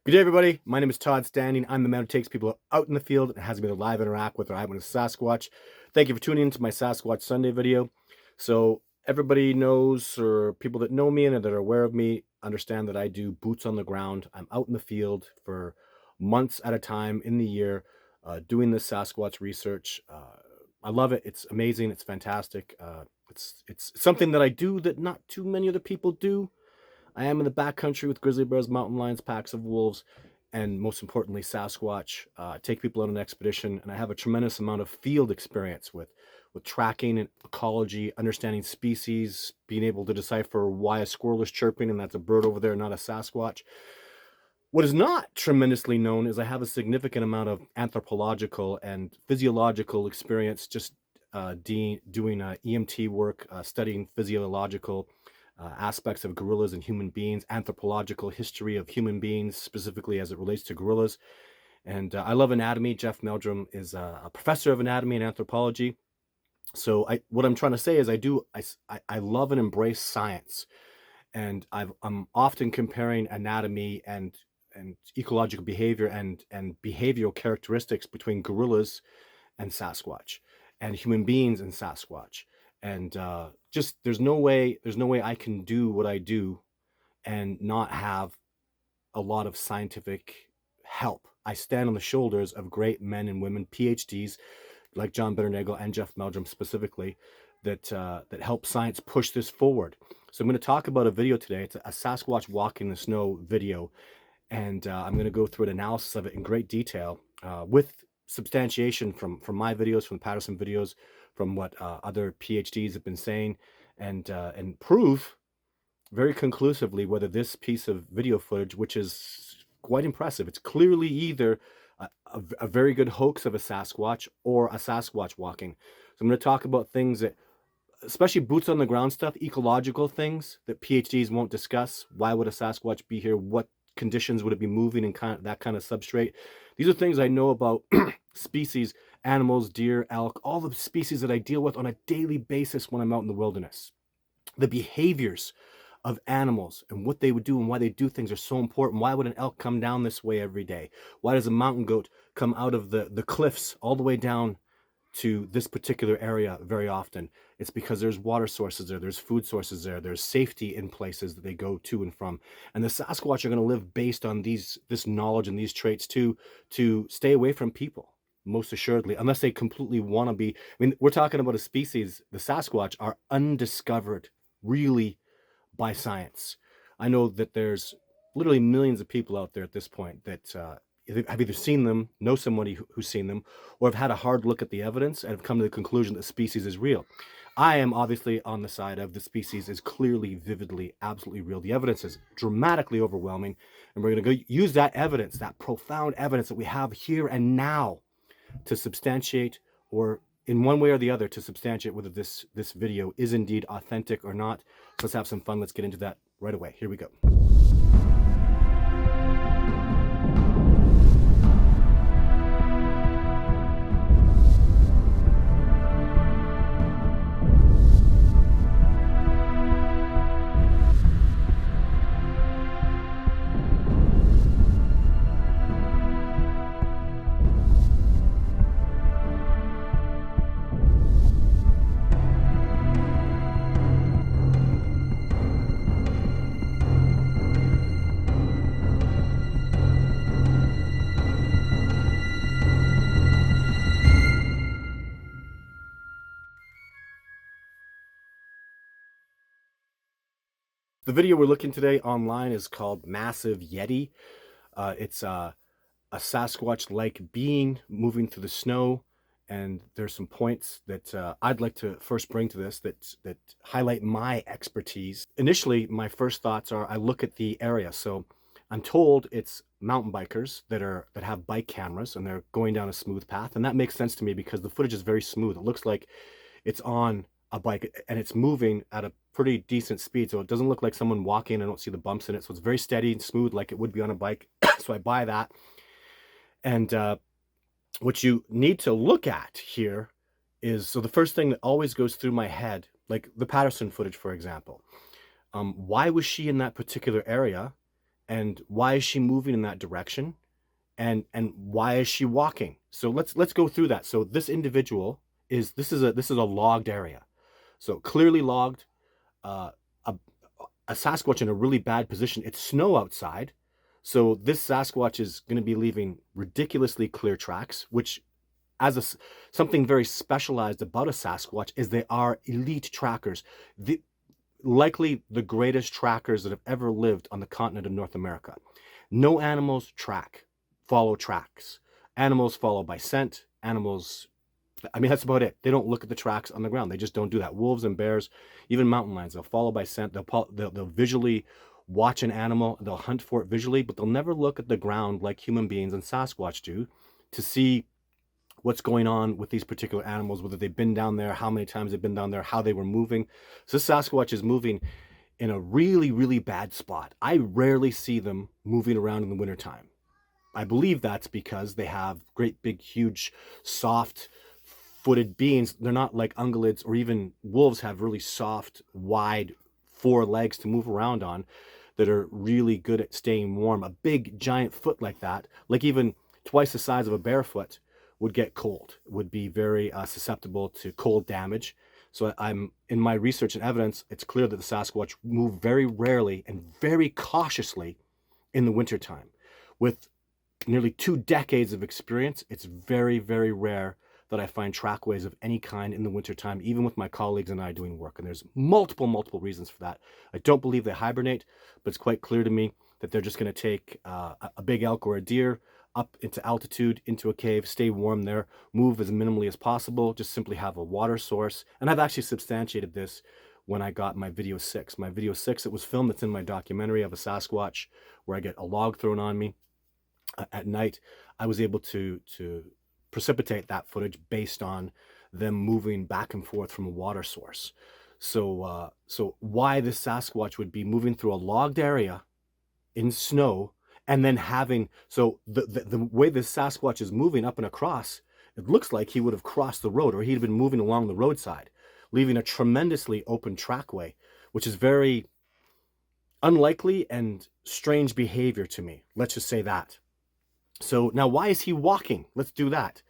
Good day, everybody. My name is Todd Standing. I'm the man who takes people out in the field and has them either live interact with or eyewitness Sasquatch. Thank you for tuning into my Sasquatch Sunday video. So everybody knows, or people that know me and that are aware of me, understand that I do boots on the ground. I'm out in the field for months at a time in the year, doing this Sasquatch research. I love it. It's amazing. It's fantastic. It's something that I do that not too many other people do. I am in the backcountry with grizzly bears, mountain lions, packs of wolves, and most importantly, Sasquatch. Take people on an expedition, and I have a tremendous amount of field experience with tracking and ecology, understanding species, being able to decipher why a squirrel is chirping and that's a bird over there, not a Sasquatch. What is not tremendously known is I have a significant amount of anthropological and physiological experience just doing EMT work, studying physiological aspects of gorillas and human beings, anthropological history of human beings, specifically as it relates to gorillas. And I love anatomy. Jeff Meldrum is a professor of anatomy and anthropology. So what I'm trying to say is I love and embrace science. And I'm often comparing anatomy and ecological behavior and behavioral characteristics between gorillas and Sasquatch, and human beings and Sasquatch. And just there's no way I can do what I do and not have a lot of scientific help. I stand on the shoulders of great men and women, PhDs like John Betternagel and Jeff Meldrum specifically, that help science push this forward. So I'm going to talk about a video today. It's a Sasquatch walking the snow video, and I'm going to go through an analysis of it in great detail with substantiation from my videos, from the Patterson videos, from what other PhDs have been saying, and prove very conclusively whether this piece of video footage, which is quite impressive, it's clearly either a very good hoax of a Sasquatch or a Sasquatch walking. So I'm going to talk about things that, especially boots on the ground stuff, ecological things that PhDs won't discuss. Why would a Sasquatch be here? What conditions would it be moving in, that kind of substrate? These are things I know about species, animals, deer, elk, all the species that I deal with on a daily basis when I'm out in the wilderness. The behaviors of animals and what they would do and why they do things are so important. Why would an elk come down this way every day? Why does a mountain goat come out of the cliffs all the way down to this particular area very often? It's because there's water sources there, there's food sources there, there's safety in places that they go to and from. And the Sasquatch are going to live based on this knowledge and these traits to stay away from people, most assuredly, unless they completely want to be. I mean, we're talking about a species, the Sasquatch are undiscovered really by science. I know that there's literally millions of people out there at this point that have either seen them, know somebody who's seen them, or have had a hard look at the evidence and have come to the conclusion that the species is real. I am obviously on the side of the species is clearly, vividly, absolutely real. The evidence is dramatically overwhelming, and we're going to go use that evidence, that profound evidence that we have here and now, to substantiate, or in one way or the other, to substantiate whether this video is indeed authentic or not. So let's have some fun. Let's get into that right away. Here we go. The video we're looking today online is called Massive Yeti. It's a Sasquatch-like being moving through the snow, and there's some points that I'd like to first bring to this that highlight my expertise. Initially, my first thoughts are I look at the area. So I'm told it's mountain bikers that have bike cameras and they're going down a smooth path, and that makes sense to me because the footage is very smooth. It looks like it's on a bike and it's moving at a pretty decent speed, so it doesn't look like someone walking. I don't see the bumps in it, so it's very steady and smooth like it would be on a bike. So I buy that. And what you need to look at here is, so the first thing that always goes through my head, like the Patterson footage, for example, why was she in that particular area and why is she moving in that direction, and why is she walking? So let's go through that. So this individual this is a logged area, so clearly logged. uh, a, a Sasquatch in a really bad position. It's snow outside, so this Sasquatch is going to be leaving ridiculously clear tracks, which something very specialized about a Sasquatch is they are elite trackers. Likely the greatest trackers that have ever lived on the continent of North America. No animals follow tracks. Animals follow by scent. I mean, that's about it. They don't look at the tracks on the ground. They just don't do that. Wolves and bears, even mountain lions, they'll follow by scent. They'll visually watch an animal. They'll hunt for it visually, but they'll never look at the ground like human beings and Sasquatch do to see what's going on with these particular animals, whether they've been down there, how many times they've been down there, how they were moving. So this Sasquatch is moving in a really, really bad spot. I rarely see them moving around in the wintertime. I believe that's because they have great, big, huge, soft-footed beings. They're not like ungulates, or even wolves have really soft, wide 4 legs to move around on that are really good at staying warm. A big, giant foot like that, like even twice the size of a barefoot, would get cold, would be very susceptible to cold damage. So I'm in my research and evidence, it's clear that the Sasquatch move very rarely and very cautiously in the wintertime. With nearly 2 decades of experience, it's very, very rare that I find trackways of any kind in the wintertime, even with my colleagues and I doing work. And there's multiple reasons for that. I don't believe they hibernate, but it's quite clear to me that they're just going to take a big elk or a deer up into altitude, into a cave, stay warm there, move as minimally as possible, just simply have a water source. And I've actually substantiated this when I got my video 6. My video 6, it was filmed, it's in my documentary of a Sasquatch where I get a log thrown on me at night. I was able to precipitate that footage based on them moving back and forth from a water source. So why this Sasquatch would be moving through a logged area in snow, and then having, so the way this Sasquatch is moving up and across, it looks like he would have crossed the road, or he'd been moving along the roadside, leaving a tremendously open trackway, which is very unlikely and strange behavior to me. Let's just say that. So now, why is he walking? Let's do that.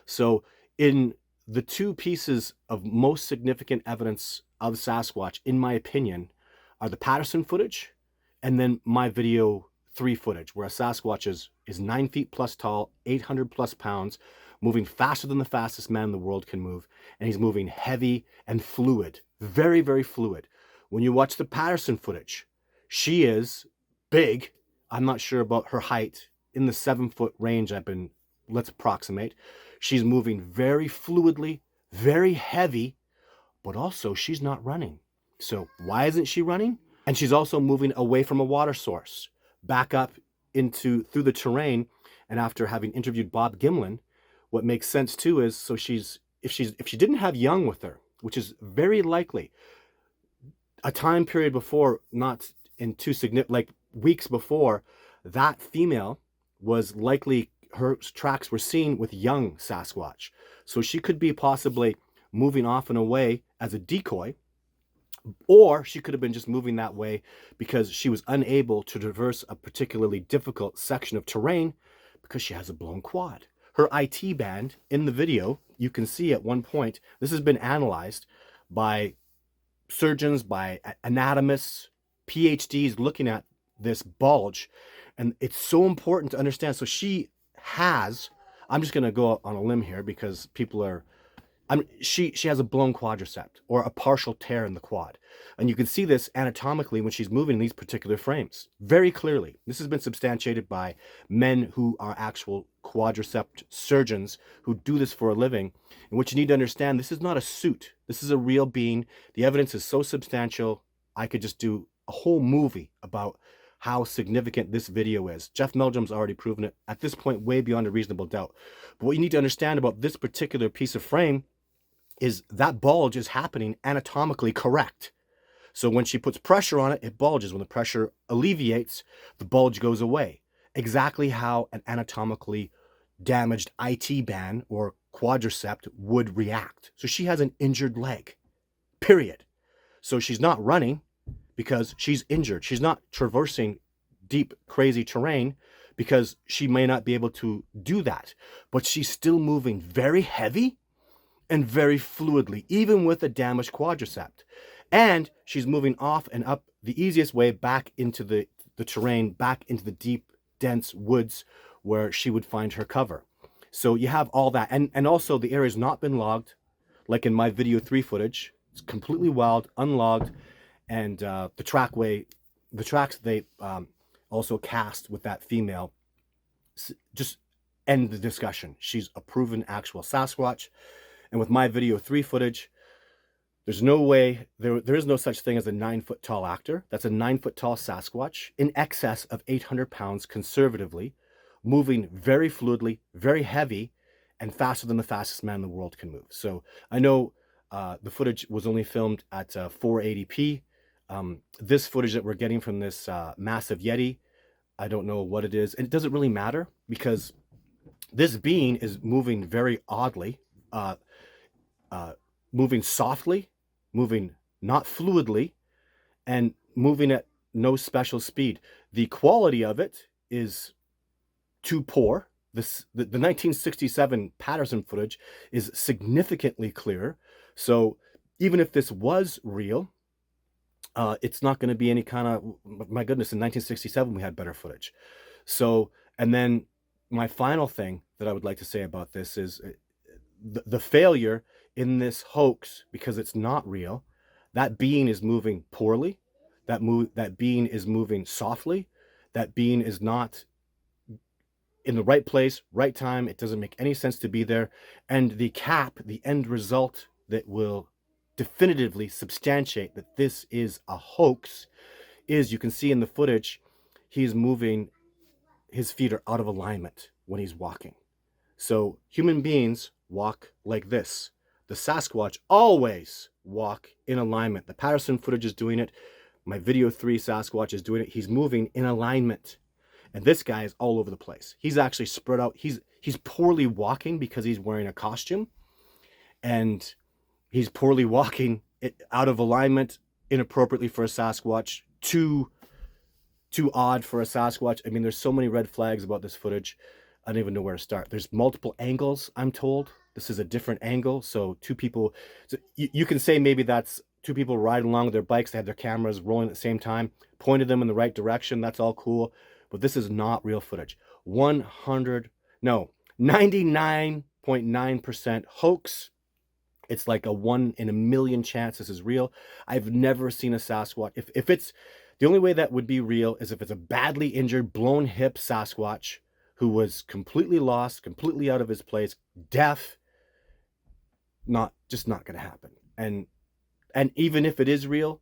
So in the 2 pieces of most significant evidence of Sasquatch, in my opinion, are the Patterson footage and then my video 3 footage, where a Sasquatch is 9 feet plus tall, 800 plus pounds, moving faster than the fastest man in the world can move, and he's moving heavy and fluid, very, very fluid. When you watch the Patterson footage, she is big. I'm not sure about her height, in the 7-foot range. Let's approximate. She's moving very fluidly, very heavy, but also she's not running. So why isn't she running? And she's also moving away from a water source, back up through the terrain. And after having interviewed Bob Gimlin, what makes sense too is, so if she didn't have young with her, which is very likely, a time period before, not in too significant, like weeks before, that female was likely, her tracks were seen with young Sasquatch. So she could be possibly moving off and away as a decoy, or she could have been just moving that way because she was unable to traverse a particularly difficult section of terrain because she has a blown quad. Her IT band in the video, you can see at one point, this has been analyzed by surgeons, by anatomists, PhDs looking at this bulge. And it's so important to understand. So she has, I'm just going to go on a limb here because people are, she has a blown quadricep or a partial tear in the quad. And you can see this anatomically when she's moving in these particular frames very clearly. This has been substantiated by men who are actual quadricep surgeons who do this for a living. And what you need to understand, this is not a suit. This is a real being. The evidence is so substantial, I could just do a whole movie about how significant this video is. Jeff Meldrum's already proven it at this point, way beyond a reasonable doubt. But what you need to understand about this particular piece of frame is that bulge is happening anatomically correct. So when she puts pressure on it, it bulges. When the pressure alleviates, the bulge goes away. Exactly how an anatomically damaged IT band or quadricep would react. So she has an injured leg, period. So she's not running because she's injured. She's not traversing deep, crazy terrain, because she may not be able to do that. But she's still moving very heavy and very fluidly, even with a damaged quadriceps. And she's moving off and up the easiest way back into the terrain, back into the deep, dense woods where she would find her cover. So you have all that. And also the area's not been logged, like in my video 3 footage. It's completely wild, unlogged, and the tracks they also cast with that female just end the discussion. She's a proven actual Sasquatch. And with my video 3 footage, there's no way, there is no such thing as a 9-foot tall actor. That's a 9-foot tall Sasquatch in excess of 800 pounds conservatively, moving very fluidly, very heavy, and faster than the fastest man in the world can move. So I know the footage was only filmed at 480p. This footage that we're getting from this massive Yeti, I don't know what it is. And it doesn't really matter because this being is moving very oddly, moving softly, moving not fluidly, and moving at no special speed. The quality of it is too poor. The 1967 Patterson footage is significantly clearer. So even if this was real, it's not going to be any kind of, my goodness, in 1967 we had better footage. So, and then my final thing that I would like to say about this is the failure in this hoax, because it's not real. That being is moving poorly. That being is moving softly. That being is not in the right place, right time. It doesn't make any sense to be there. And the end result that will definitively substantiate that this is a hoax is, you can see in the footage, he's moving, his feet are out of alignment when he's walking. So human beings walk like this. The Sasquatch always walk in alignment. The Patterson footage is doing it. My video 3 Sasquatch is doing it. He's moving in alignment. And this guy is all over the place. He's actually spread out. He's poorly walking because he's wearing a costume. And he's poorly walking out of alignment, inappropriately for a Sasquatch, too odd for a Sasquatch. I mean, there's so many red flags about this footage. I don't even know where to start. There's multiple angles, I'm told. This is a different angle. So two people, so you can say maybe that's two people riding along with their bikes. They had their cameras rolling at the same time, pointed them in the right direction. That's all cool. But this is not real footage. 99.9% hoax. It's like a 1 in a million chance this is real. I've never seen a Sasquatch. If it's, the only way that would be real is if it's a badly injured, blown hip Sasquatch who was completely lost, completely out of his place, deaf. Just not going to happen. And even if it is real,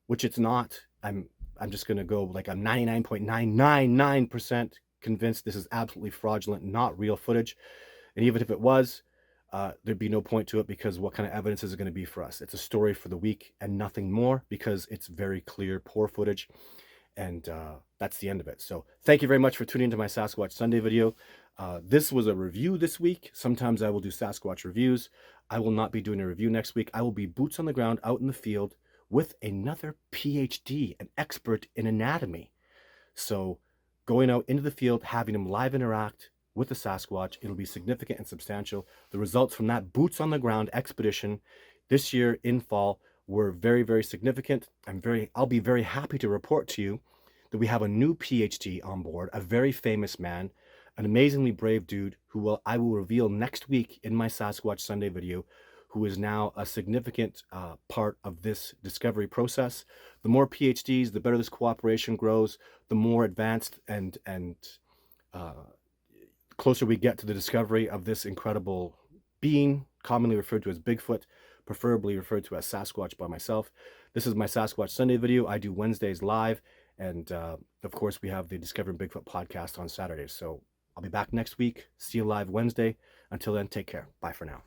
which it's not, I'm just going to go like I'm 99.999% convinced this is absolutely fraudulent, not real footage. And even if it was, there'd be no point to it, because what kind of evidence is it going to be for us? It's a story for the week and nothing more, because it's very clear, poor footage. And that's the end of it. So thank you very much for tuning into my Sasquatch Sunday video. This was a review this week. Sometimes I will do Sasquatch reviews. I will not be doing a review next week. I will be boots on the ground out in the field with another PhD, an expert in anatomy. So going out into the field, having him live interact with the Sasquatch, it'll be significant and substantial. The results from that boots on the ground expedition this year in fall were very, very significant. I'll be very happy to report to you that we have a new PhD on board, a very famous man, an amazingly brave dude who I will reveal next week in my Sasquatch Sunday video, who is now a significant part of this discovery process. The more PhDs, the better this cooperation grows, the more advanced and closer we get to the discovery of this incredible being, commonly referred to as Bigfoot, preferably referred to as Sasquatch by myself. This is my Sasquatch Sunday video. I do Wednesdays live, and of course we have the Discovering Bigfoot podcast on Saturdays. So I'll be back next week. See you live Wednesday. Until then, take care. Bye for now.